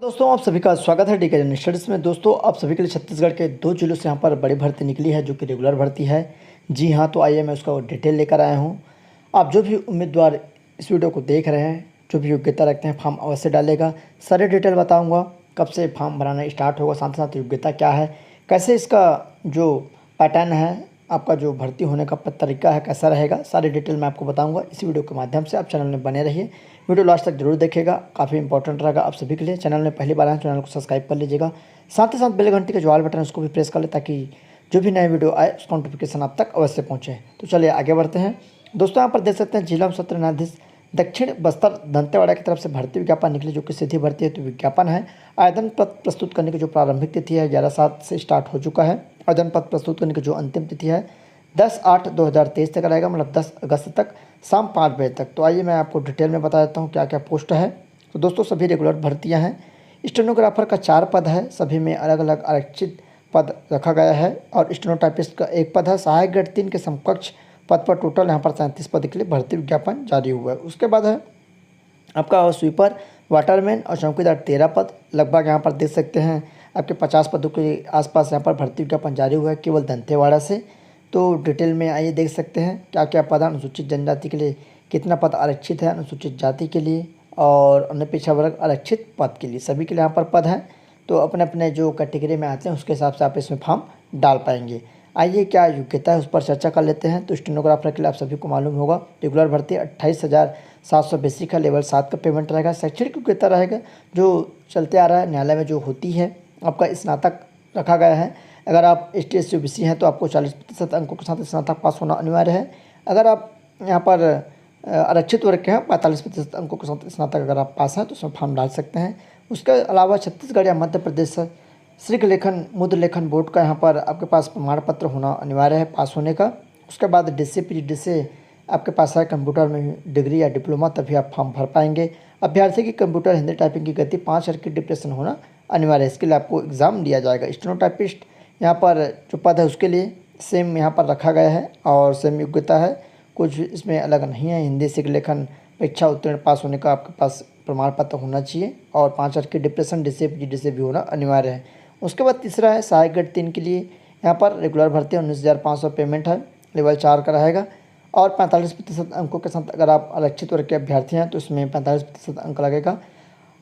दोस्तों आप सभी का स्वागत है डीके स्टडीज़ में। दोस्तों आप सभी के लिए छत्तीसगढ़ के दो जिलों से यहाँ पर बड़ी भर्ती निकली है जो कि रेगुलर भर्ती है। जी हाँ, तो आइए मैं उसका डिटेल लेकर आया हूँ। आप जो भी उम्मीदवार इस वीडियो को देख रहे हैं, जो भी योग्यता रखते हैं, फॉर्म अवश्य डालेगा। सारे डिटेल बताऊँगा, कब से फॉर्म भराना स्टार्ट होगा, साथ ही साथ योग्यता क्या है, कैसे इसका जो पैटर्न है, आपका जो भर्ती होने का तरीका है कैसा रहेगा, सारी डिटेल मैं आपको बताऊंगा इस वीडियो के माध्यम से। आप चैनल में बने रहिए, वीडियो लास्ट तक जरूर देखिएगा, काफ़ी इंपॉर्टेंट रहेगा आप सभी के लिए। चैनल में पहली बार आए चैनल को सब्सक्राइब कर लीजिएगा, साथ ही साथ बेल घंटी का जो ऑल बटन है उसको भी प्रेस कर ले ताकि जो भी नए वीडियो आए उसका नोटिफिकेशन आप तक अवश्य पहुँचे। तो चलिए आगे बढ़ते हैं। दोस्तों यहाँ पर देख सकते हैं जिला सत्र न्यायाधीश दक्षिण बस्तर दंतेवाड़ा की तरफ से भर्ती विज्ञापन निकली जो कि सीधी भर्ती है। तो विज्ञापन है, आवेदन पत्र प्रस्तुत करने की जो प्रारंभिक तिथि है 11/7 से स्टार्ट हो चुका है। आवेदन पत्र प्रस्तुत करने की जो अंतिम तिथि है 10/8/2023 तक रहेगा, मतलब 10 अगस्त तक शाम 5 बजे तक। तो आइए मैं आपको डिटेल में बता देता हूँ क्या क्या पोस्ट है। तो दोस्तों सभी रेगुलर भर्तियाँ हैं। स्टेनोग्राफर का 4 पद है, सभी में अलग अलग आरक्षित पद रखा गया है। और स्टेनोटाइपिस्ट का 1 पद है। सहायक ग्रेड 3 के समकक्ष पद पर टोटल यहाँ पर 37 पद के लिए भर्ती विज्ञापन जारी हुआ है। उसके बाद है आपका स्वीपर, वाटरमैन और चौकीदार 13 पद, लगभग यहाँ पर देख सकते हैं आपके 50 पदों के आसपास यहाँ पर भर्ती विज्ञापन जारी हुआ है केवल दंतेवाड़ा से। तो डिटेल में आइए देख सकते हैं क्या क्या पद है। अनुसूचित जनजाति के लिए कितना पद आरक्षित है, अनुसूचित जाति के लिए और अन्य पिछड़ा वर्ग आरक्षित पद के लिए, सभी के लिए यहाँ पर पद हैं। तो अपने अपने जो कैटेगरी में आते हैं उसके हिसाब से आप इसमें फॉर्म डाल पाएंगे। आइए क्या योग्यता है उस पर चर्चा कर लेते हैं। तो स्टेनोग्राफर के लिए आप सभी को मालूम होगा रेगुलर भर्ती 28,700 बेसिक है, लेवल 7 का पेमेंट रहेगा। शैक्षणिक योग्यता रहेगा जो चलते आ रहा है न्यायालय में जो होती है, आपका स्नातक रखा गया है। अगर आप ST SC OBC हैं तो आपको 40% अंकों के साथ स्नातक पास होना अनिवार्य है। अगर आप यहाँ पर आरक्षित वर्ग के हैं 45% अंकों के साथ स्नातक अगर आप पास हैं तो उसमें फॉर्म डाल सकते हैं। उसके अलावा छत्तीसगढ़ या मध्य प्रदेश शीघ्र लेखन मुद्र लेखन बोर्ड का यहाँ पर आपके पास प्रमाण पत्र होना अनिवार्य है पास होने का। उसके बाद DCA PGD से आपके पास है कंप्यूटर में डिग्री या डिप्लोमा, तभी आप फॉर्म भर पाएंगे। अभ्यर्थी की कंप्यूटर हिंदी टाइपिंग की गति 5 अंक की डिप्रेशन होना अनिवार्य है, इसके लिए आपको एग्ज़ाम दिया जाएगा। स्टेनोटाइपिस्ट यहाँ पर जो पद है उसके लिए सेम यहाँ पर रखा गया है और सेम योग्यता है, कुछ इसमें अलग नहीं है। हिंदी शीघ्र लेखन परीक्षा उत्तीर्ण पास होने का आपके पास प्रमाण पत्र होना चाहिए और 5 अंक की डिप्रेशन DCA PGD से भी होना अनिवार्य है। उसके बाद तीसरा है सहायक ग्रेड 3 के लिए यहाँ पर रेगुलर भर्ती 19,500 पेमेंट है, लेवल 4 का रहेगा। और 45% अंकों के साथ अगर आप आरक्षित वर्ग के अभ्यर्थी हैं तो इसमें 45% अंक लगेगा।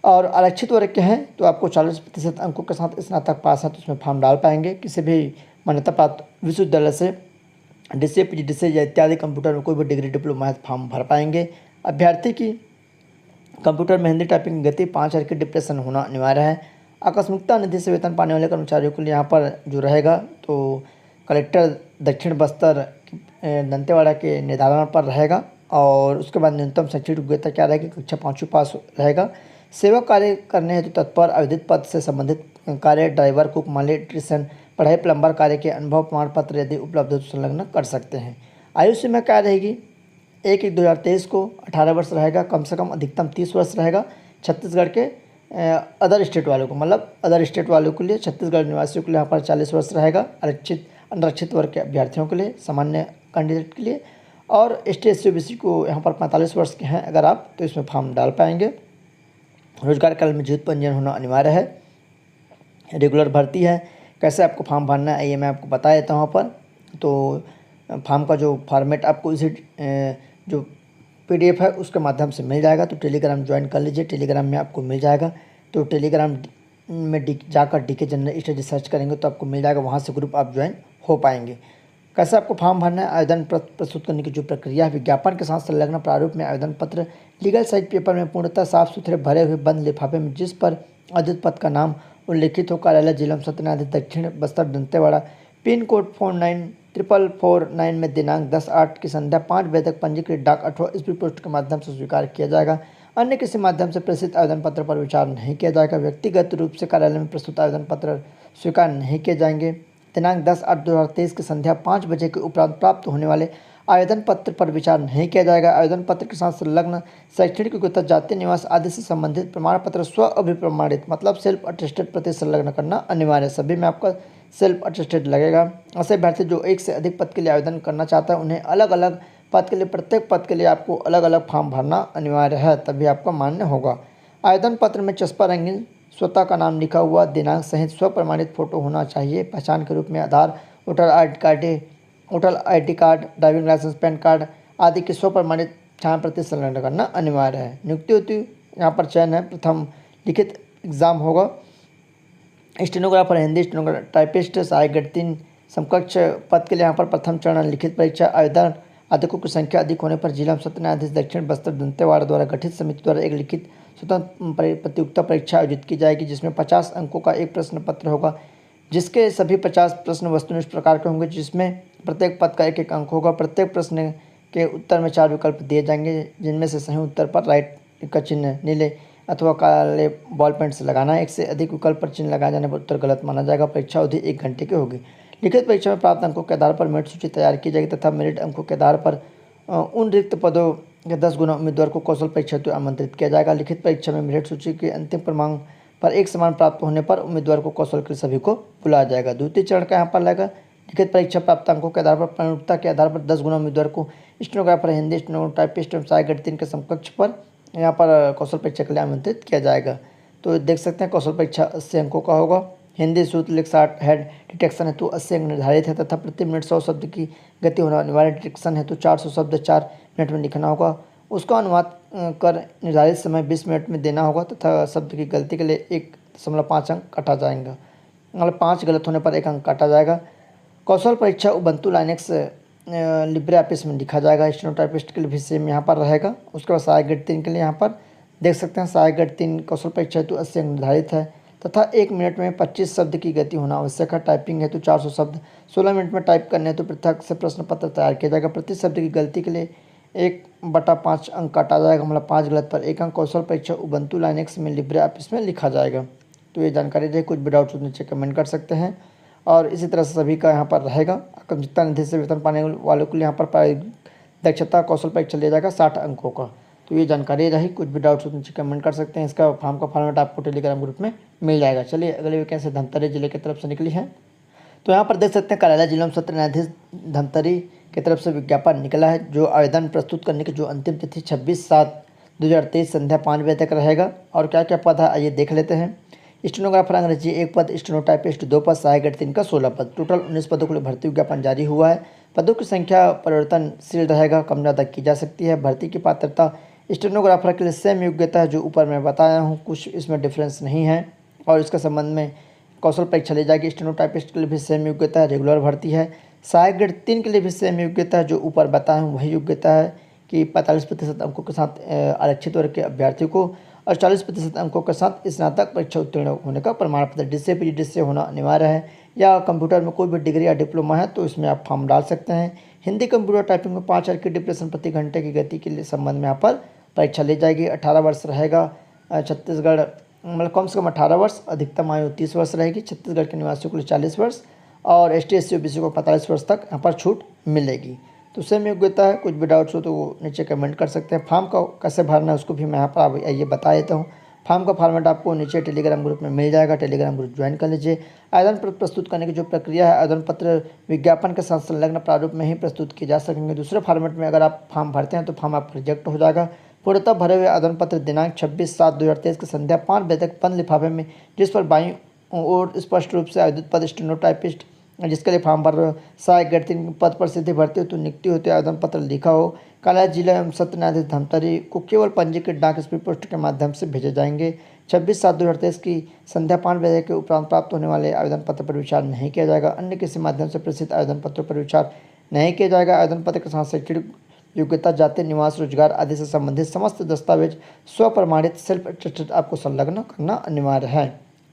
और आरक्षित वर्ग के हैं तो आपको 40% अंकों के साथ स्नातक पास है तो उसमें फॉर्म डाल पाएंगे। किसी भी मान्यता प्राप्त विश्वविद्यालय से DCA PGD से या इत्यादि कंप्यूटर में कोई भी डिग्री डिप्लोमा है तो फॉर्म भर पाएंगे। अभ्यर्थी की कंप्यूटर में हिंदी टाइपिंग गति 5 अंक की डिप्रेशन होना अनिवार्य है। आकस्मिकता निधि से वेतन पाने वाले कर्मचारियों के लिए यहाँ पर जो रहेगा तो कलेक्टर दक्षिण बस्तर दंतेवाड़ा के निर्धारण पर रहेगा। और उसके बाद न्यूनतम शैक्षणिक योग्यता क्या रहेगी, कक्षा 5वीं पास रहेगा। सेवा कार्य करने हेतु तत्पर आवेदित पद से संबंधित कार्य ड्राइवर, कुक, माली, इलेक्ट्रीशियन, पढ़ाई, प्लम्बर कार्य के अनुभव प्रमाण पत्र यदि उपलब्ध हो तो संलग्न कर सकते हैं। आयु सीमा क्या रहेगी, 1/1/2023 को 18 वर्ष रहेगा, कम से कम अधिकतम 30 वर्ष रहेगा। छत्तीसगढ़ के अदर स्टेट वालों को, मतलब अदर स्टेट वालों के लिए, छत्तीसगढ़ निवासियों के लिए यहाँ पर 40 वर्ष रहेगा। आरक्षित अनारक्षित वर्ग के अभ्यर्थियों के लिए, सामान्य कैंडिडेट के लिए। और ST SC OBC को यहाँ पर 45 वर्ष के हैं अगर आप तो इसमें फॉर्म डाल पाएंगे। रोजगार काल में जीवित पंजीयन होना अनिवार्य है। रेगुलर भर्ती है, कैसे आपको फॉर्म भरना है ये मैं आपको बता देता हूँ। यहाँ पर तो फॉर्म का जो फॉर्मेट आपको इसी जो PDF है उसके माध्यम से मिल जाएगा। तो टेलीग्राम ज्वाइन कर लीजिए, टेलीग्राम में आपको मिल जाएगा। तो टेलीग्राम में जाकर DK जनरल स्टडी सर्च करेंगे तो आपको मिल जाएगा, वहाँ से ग्रुप आप ज्वाइन हो पाएंगे। कैसे आपको फॉर्म भरना है, आवेदन प्रस्तुत करने की जो प्रक्रिया है, विज्ञापन के साथ संलग्न प्रारूप में आवेदन पत्र लीगल साइज पेपर में पूर्णतः साफ सुथरे भरे हुए बंद लिफाफे में जिस पर आवेदित पद का नाम उल्लिखित हो, कार्यालय जिला सत्र न्यायाधीश दक्षिण बस्तर दंतेवाड़ा, पिन कोड 494449 में दिनांक 10/8 की संध्या 5 बजे तक पंजीकृत डाक अथवा स्पीड पोस्ट के माध्यम से स्वीकार किया जाएगा। अन्य किसी माध्यम से प्रेषित आवेदन पत्र पर विचार नहीं किया जाएगा। व्यक्तिगत रूप से कार्यालय में प्रस्तुत आवेदन पत्र स्वीकार नहीं किए जाएंगे। दिनांक 10/8/2023 की संध्या 5 बजे के उपरांत प्राप्त होने वाले आवेदन पत्र पर विचार नहीं किया जाएगा। आवेदन पत्र के साथ संलग्न शैक्षणिक योग्यता, जाति, निवास आदि से संबंधित प्रमाण पत्र स्व अभिप्रमाणित मतलब सेल्फ अटेस्टेड प्रति संलग्न करना अनिवार्य है। सभी में आपका सेल्फ अटेस्टेड लगेगा। ऐसे अभ्यर्थी जो एक से अधिक पद के लिए आवेदन करना चाहता है उन्हें अलग अलग पद के लिए, प्रत्येक पद के लिए आपको अलग अलग फॉर्म भरना अनिवार्य है, तभी आपका मान्य होगा। आवेदन पत्र में चस्पा रंगीन स्वतः का नाम लिखा हुआ, दिनांक सहित स्वप्रमाणित फोटो होना चाहिए। पहचान के रूप में Aadhaar, voter ID card, driving licence, PAN card आदि की स्वप्रमाणित छाया प्रति संलग्न करना अनिवार्य है। नियुक्ति होती यहाँ पर चयन है, प्रथम लिखित एग्जाम होगा। स्टेनोग्राफर हिंदी, स्टेनोग्राफर टाइपिस्ट, सहायक ग्रेड 3 समकक्ष पद के लिए यहाँ पर प्रथम चरण लिखित परीक्षा। आवेदन आवेदकों की संख्या अधिक होने पर जिला सत्र न्यायाधीश दक्षिण बस्तर दंतेवाड़ा द्वारा गठित समिति द्वारा एक लिखित स्वतंत्र प्रतियोगिता परीक्षा आयोजित की जाएगी, जिसमें 50 अंकों का एक प्रश्न पत्र होगा, जिसके सभी 50 प्रश्न वस्तुनिष्ठ प्रकार के होंगे, जिसमें प्रत्येक पद का एक अंक होगा। प्रत्येक प्रश्न के उत्तर में 4 विकल्प दिए जाएंगे, जिनमें से सही उत्तर पर राइट का चिन्ह नीले अथवा काले बॉल पेन से लगाना है। एक से अधिक विकल्प पर चिन्ह लगाए जाने पर उत्तर गलत माना जाएगा। परीक्षा अवधि 1 घंटे की होगी। लिखित परीक्षा में प्राप्त अंकों के आधार पर मेरिट सूची तैयार की जाएगी तथा मेरिट अंकों के आधार पर उन रिक्त पदों के 10 गुना उम्मीदवार को कौशल परीक्षा हेतु आमंत्रित किया जाएगा। लिखित परीक्षा में मेरिट सूची के अंतिम क्रमांक पर एक समान प्राप्त होने पर उम्मीदवार को कौशल के सभी को बुलाया जाएगा। द्वितीय चरण का यहाँ पर लगेगा। लिखित परीक्षा प्राप्त अंकों के आधार पर प्रमुखता के आधार पर 10 गुना उम्मीदवार को स्टेनोग्राफर हिंदी, स्टेनोग्राफर टाइपिस्ट एवं सहायक ग्रेड 3 के समकक्ष पर यहाँ पर कौशल परीक्षा के लिए आमंत्रित किया जाएगा। तो देख सकते हैं कौशल परीक्षा 80 अंकों का होगा। हिंदी सूत्र लेख 60 हेड डिटेक्शन हेतु 80 अंक निर्धारित है तथा प्रति मिनट 100 शब्द की गति होना अनिवार्य। डिटेक्शन हेतु 400 शब्द 4 मिनट में लिखना होगा। उसका अनुवाद कर निर्धारित समय 20 मिनट में देना होगा तथा शब्द की गलती के लिए 1.5 अंक काटा जाएगा। मतलब 5 गलत होने पर 1 अंक काटा जाएगा। कौशल परीक्षा उबंटू लाइनेक्स लिब्रे ऑफिस में लिखा जाएगा। स्टेनोटाइपिस्ट के लिए भी सेम यहाँ पर रहेगा। उसके बाद सहायक ग्रेड 3 के लिए यहाँ पर देख सकते हैं सहायक ग्रेड 3 कौशल परीक्षा हेतु 80 अंक निर्धारित है तथा 1 मिनट में 25 शब्द की गति होना आवश्यक है। टाइपिंग हेतु 400 शब्द 16 मिनट में टाइप करने हेतु पृथक से प्रश्न पत्र तैयार किया जाएगा। प्रति शब्द की गलती के लिए 1/5 अंक काटा जाएगा, मतलब 5 गलत पर 1 अंक। कौशल परीक्षा उबंटू लाइनेक्स में लिब्रे ऑफिस में लिखा जाएगा। तो ये जानकारी रही। कुछ भी डाउट्स नीचे कमेंट कर सकते हैं और इसी तरह से सभी का यहाँ पर रहेगा। कर्मचिता निधि से वेतन पाने वालों के लिए यहाँ पर दक्षता कौशल परीक्षा लिया जाएगा 60 अंकों का। तो ये जानकारी रही। कुछ भी डाउट्स नीचे कमेंट कर सकते हैं। इसका फॉर्म का फॉर्मेट आपको टेलीग्राम ग्रुप में मिल जाएगा। चलिए अगले वैकेंसी धमतरी जिले की तरफ से निकली है। तो यहाँ पर देख सकते हैं कार्यालय जिला सत्र न्यायाधीश धमतरी की तरफ से विज्ञापन निकला है। जो आवेदन प्रस्तुत करने की जो अंतिम तिथि 26/7/2023 संध्या 5 बजे तक रहेगा। और क्या क्या पद है आइए देख लेते हैं। स्टेनोग्राफर अंग्रेजी 1 पद, स्टेनोटाइपिस्ट 2 पद, सहायक ग्रेड 3 का 16 पद, टोटल 19 पदों के लिए भर्ती विज्ञापन जारी हुआ है। पदों की संख्या परिवर्तनशील रहेगा, कम ज़्यादा की जा सकती है। भर्ती की पात्रता स्टेनोग्राफर के लिए सेम योग्यता है जो ऊपर मैं बताया हूँ, कुछ इसमें डिफरेंस नहीं है। और इसके संबंध में कौशल परीक्षा ली जाएगी। स्टेनोटाइपिस्ट के लिए भी सेम योग्यता है, रेगुलर भर्ती है। सहायक ग्रेड 3 के लिए भी सेम योग्यता है जो ऊपर बताया हूँ, वही योग्यता है कि 45% अंकों के साथ आरक्षित वर्ग के अभ्यर्थी को और 40% अंकों के साथ स्नातक परीक्षा उत्तीर्ण होने का प्रमाण पत्र DSE PGDSE होना अनिवार्य है। या कंप्यूटर में कोई भी डिग्री या डिप्लोमा है तो इसमें आप फॉर्म डाल सकते हैं। हिंदी कंप्यूटर टाइपिंग में 5 अंक की डिप्रेशन प्रति घंटे की गति के लिए संबंध में यहाँ पर परीक्षा ली जाएगी। 18 वर्ष रहेगा। छत्तीसगढ़ मतलब कम से कम 18 वर्ष, अधिकतम आयु 30 वर्ष रहेगी। छत्तीसगढ़ के निवासियों के लिए 40 वर्ष और ST SC OBC को 45 वर्ष तक यहाँ पर छूट मिलेगी। तो सेम योग्यता है। कुछ भी डाउट्स हो तो वो नीचे कमेंट कर सकते हैं। फॉर्म का कैसे भरना है उसको भी मैं यहाँ पर ये बता देता हूँ। फॉर्म का फॉर्मेट आपको नीचे टेलीग्राम ग्रुप में मिल जाएगा। टेलीग्राम ग्रुप ज्वाइन कर लीजिए। आवेदन पत्र प्रस्तुत करने की जो प्रक्रिया है, आवेदन पत्र विज्ञापन के साथ संलग्न प्रारूप में ही प्रस्तुत किए जा सकेंगे। दूसरे फॉर्मेट में अगर आप फॉर्म भरते हैं तो फॉर्म आपका रिजेक्ट हो जाएगा। पूर्णतः भरे हुए आवेदन पत्र दिनांक 26/7/2023 की संध्या 5 बजे तक बंद लिफाफे में, जिस पर बाईं ओर स्पष्ट रूप से आवेदित पद स्टेनोटाइपिस्ट जिसके लिए फॉर्म भर रहे हो, सहायक ग्रेड 3 पद पर सीधे भर्ती हो तो नियुक्ति होते आवेदन पत्र लिखा हो, कार्यालय जिला एवं सत्र न्यायाधीश धमतरी को केवल पंजीकृत डाक स्पीड पोस्ट के माध्यम से भेजे जाएंगे। 26/7/2023 की संध्या 5 बजे के उपरांत प्राप्त होने वाले आवेदन पत्र पर विचार नहीं किया जाएगा। अन्य किसी माध्यम से प्रेषित आवेदन पत्रों पर विचार नहीं किया जाएगा। आवेदन पत्र के साथ शैक्षणिक योग्यता, जाति, निवास, रोजगार आदि से संबंधित समस्त दस्तावेज स्वप्रमाणित सेल्फ अटेस्टेड आपको संलग्न करना अनिवार्य है।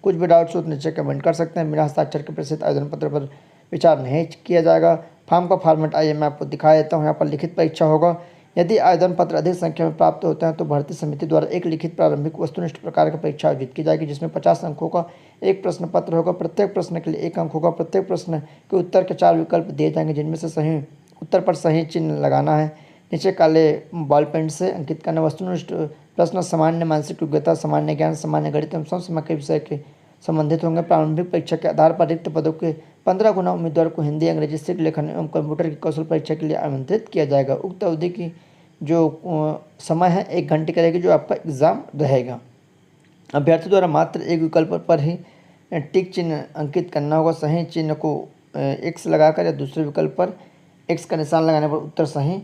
कुछ भी डाउट्स हो तो नीचे कमेंट कर सकते हैं। मेरा हस्ताक्षर के प्रेषित आवेदन पत्र पर विचार नहीं किया जाएगा। फॉर्म का फॉर्मेट आइए मैं आपको दिखा देता हूँ। यहाँ पर लिखित परीक्षा होगा। यदि आवेदन पत्र अधिक संख्या में प्राप्त होते हैं तो भर्ती समिति द्वारा एक लिखित प्रारंभिक वस्तुनिष्ठ प्रकार की परीक्षा आयोजित की जाएगी, जिसमें 50 अंकों का एक प्रश्न पत्र होगा। प्रत्येक प्रश्न के लिए 1 अंक होगा। प्रत्येक प्रश्न के उत्तर के 4 विकल्प दिए जाएंगे, जिनमें से सही उत्तर पर सही चिन्ह लगाना है। नीचे काले बॉल पेन से अंकित करना। वस्तुनिष्ठ प्रश्न सामान्य मानसिक योग्यता, सामान्य ज्ञान, सामान्य गणित एवं समसामयिक के विषय के संबंधित होंगे। प्रारंभिक परीक्षा के आधार पर रिक्त पदों के 15 गुना उम्मीदवार को हिंदी, अंग्रेजी, शीघ्र लेखन एवं कंप्यूटर की कौशल परीक्षा के लिए आमंत्रित किया जाएगा। उक्त अवधि की जो समय है 1 घंटे की रहेगी, जो आपका एग्ज़ाम रहेगा। अभ्यर्थी द्वारा मात्र एक विकल्प पर ही टिक चिन्ह अंकित करना होगा। सही चिन्ह को एक्स लगाकर या दूसरे विकल्प पर एक्स का निशान लगाने पर उत्तर सही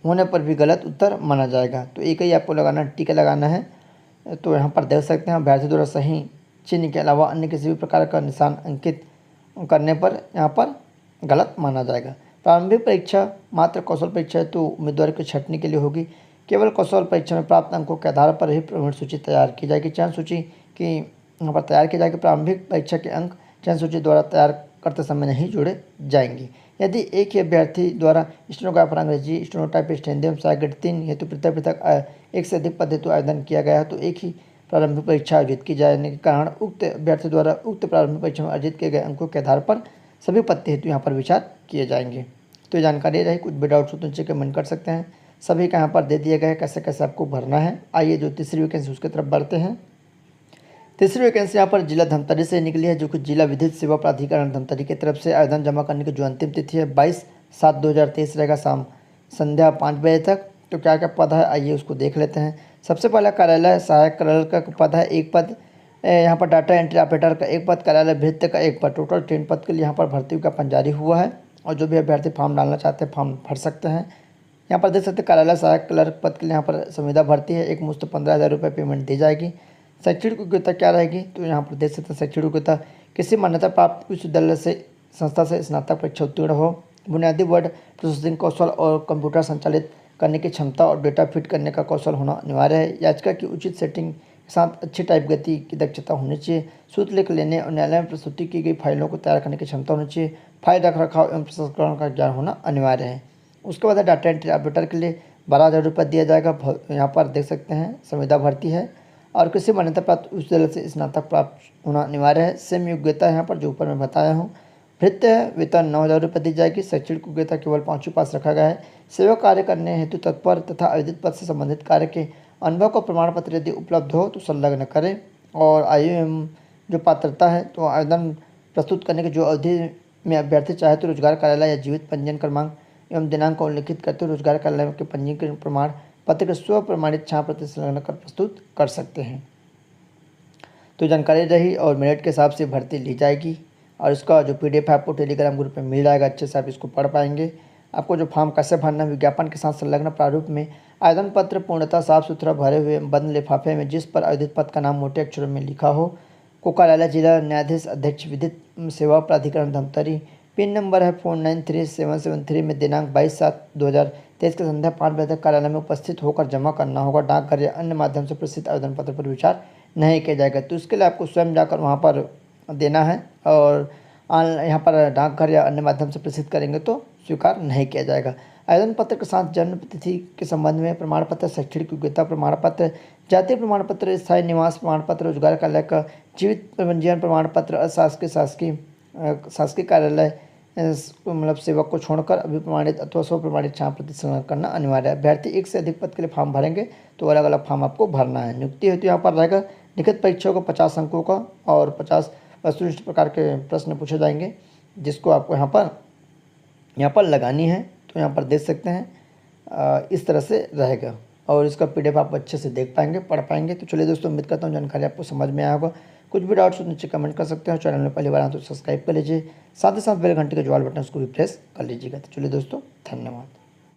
होने पर भी गलत उत्तर माना जाएगा। तो एक ही आपको लगाना, टिक लगाना है। तो यहाँ पर देख सकते हैं अभ्यर्थी द्वारा सही चिन्ह के अलावा अन्य किसी भी प्रकार का निशान अंकित करने पर यहाँ पर गलत माना जाएगा। प्रारंभिक परीक्षा मात्र कौशल परीक्षा है तो उम्मीदवार की छंटनी के लिए होगी। केवल कौशल परीक्षा में प्राप्त अंकों के आधार पर ही प्रवीण सूची तैयार की जाएगी। चयन सूची की यहाँ पर तैयार की जाएगी। प्रारंभिक परीक्षा के अंक चयन सूची द्वारा तैयार करते समय नहीं जोड़े जाएंगे। यदि एक ही अभ्यर्थी द्वारा स्टेनोग्राफर अंग्रेजी, स्टेनोटाइपिस्ट हिंदी एवं सहायक 3 हेतु पृथक पृथक एक से अधिक पद हेतु आवेदन किया गया है तो एक ही प्रारंभिक परीक्षा आयोजित की जाने के कारण उक्त अभ्यर्थी द्वारा उक्त प्रारंभिक परीक्षा में अर्जित किए गए अंकों के आधार पर सभी पद हेतु यहाँ पर विचार किए जाएंगे। तो ये जानकारी रही। कुछ भी डाउट्स हो तो नीचे कमेंट कर सकते हैं। सभी का यहाँ पर दे दिया गया है कैसे कैसे आपको भरना है। आइए जो तीसरी वैकेंसी उसकी तरफ बढ़ते हैं। तीसरी वैकेंसी यहाँ पर जिला धमतरी से निकली है, जो कि जिला विधिक सेवा प्राधिकरण धमतरी की तरफ से आवेदन जमा करने की जो अंतिम तिथि है 22/7/2023 रहेगा शाम संध्या 5 बजे तक। तो क्या क्या पद है आइए उसको देख लेते हैं। सबसे पहला कार्यालय सहायक क्लर्क का पद है, एक पद। यहाँ पर डाटा एंट्री ऑपरेटर का एक पद, कार्यालय भृत्य का एक पद। टोटल 3 पद के लिए यहाँ पर भर्ती विज्ञापन जारी हुआ है और जो भी अभ्यर्थी फॉर्म डालना चाहते हैं फॉर्म भर सकते हैं। यहाँ पर देख सकते हैं कार्यालय सहायक क्लर्क पद के लिए यहाँ पर संविदा भर्ती है। एक मुश्त 15,000 रुपये पेमेंट दी जाएगी। शैक्षणिक योग्यता क्या रहेगी तो यहाँ पर देख सकते हैं शैक्षणिक योग्यता किसी मान्यता प्राप्त विश्वविद्यालय से संस्था से स्नातक परीक्षा उत्तीर्ण हो। बुनियादी वर्ड प्रोसेसिंग कौशल और कंप्यूटर संचालित करने की क्षमता और डेटा फिट करने का कौशल होना अनिवार्य है। याचिका की उचित सेटिंग के साथ अच्छी टाइप गति की दक्षता होनी चाहिए। सूत्र लिख लेने और न्यायालय में प्रस्तुति की गई फाइलों को तैयार करने की क्षमता होनी चाहिए। फाइल रख रखाव एवं प्रसंस्करण का ज्ञान होना अनिवार्य है। उसके बाद डाटा एंट्री ऑपरेटर के लिए 12,000 रुपये दिया जाएगा। यहाँ पर देख सकते हैं संविदा भर्ती है और किसी मान्यता प्राप्त विश्वविद्यालय से स्नातक प्राप्त होना अनिवार्य है। सेम योग्यता यहाँ पर जो ऊपर मैं बताया हूँ। भृत्य वेतन 9,000 रुपये दी जाएगी। शैक्षणिक योग्यता केवल 5वीं पास रखा गया है। सेवा कार्य करने हेतु तत्पर तथा आवेदित पद से संबंधित कार्य के अनुभव का प्रमाण पत्र यदि उपलब्ध हो तो संलग्न करें। और आयु एवं जो पात्रता है तो आवेदन प्रस्तुत करने की जो अवधि में अभ्यर्थी चाहे तो रोजगार कार्यालय या जीवित पंजीयन क्रमांक एवं दिनांक को उल्लिखित करते हुए रोजगार कार्यालय के पंजीकरण प्रमाण पत्र के स्व प्रमाणित छात्र संलग्न कर प्रस्तुत कर सकते हैं। तो जानकारी रही और मेरिट के हिसाब से भर्ती ली जाएगी और इसका जो PDF है आपको टेलीग्राम ग्रुप में मिल जाएगा। अच्छे से आप इसको पढ़ पाएंगे। आपको जो फॉर्म कैसे भरना है विज्ञापन के साथ संलग्न प्रारूप में आवेदन पत्र पूर्णतः साफ सुथरा भरे हुए बंद लिफाफे में जिस पर आवेदित पद का नाम मोटे अक्षरों में लिखा हो को कार्यालय जिला न्यायाधीश अध्यक्ष विधिक सेवा प्राधिकरण धमतरी पिन नंबर है 493773 में दिनांक 22/7/2023 के संध्या 5 बजे तक कार्यालय में उपस्थित होकर जमा करना होगा। डाकघर या अन्य माध्यम से प्रसिद्ध आवेदन पत्र पर विचार नहीं किया जाएगा। तो इसके लिए आपको स्वयं जाकर वहाँ पर देना है और यहाँ पर डाकघर या अन्य माध्यम से प्रसिद्ध करेंगे तो स्वीकार नहीं किया जाएगा। आवेदन पत्र के साथ जन्म तिथि के संबंध में प्रमाण पत्र, शैक्षणिक योग्यता प्रमाण पत्र, जातीय प्रमाण पत्र, स्थायी निवास प्रमाण पत्र, रोजगार कार्यालय का जीवित पंजीयन प्रमाण पत्र, शासकीय कार्यालय मतलब सेवक को छोड़कर अभिप्रमाणित अथवा स्व प्रमाणित छात्र संलग्न करना अनिवार्य है। अभ्यर्थी एक से अधिक पद के लिए फॉर्म भरेंगे तो अलग अलग फॉर्म आपको भरना है। नियुक्ति हेतु यहाँ पर रहेगा लिखित परीक्षाओं को 50 अंकों का और 50 वस्तुनिष्ठ प्रकार के प्रश्न पूछे जाएंगे जिसको आपको यहाँ पर लगानी है। तो यहाँ पर देख सकते हैं इस तरह से रहेगा और इसका PDF आप अच्छे से देख पाएंगे, पढ़ पाएंगे। तो चलिए दोस्तों, उम्मीद करता हूँ जानकारी आपको समझ में आया होगा। कुछ भी डाउट्स हो नीचे कमेंट कर सकते हो। चैनल में पहली बार आए तो सब्सक्राइब कर लीजिए, साथ ही साथ बेल घंटे के ज्वाल बटन उसको भी प्रेस कर लीजिएगा। तो चलिए दोस्तों, धन्यवाद।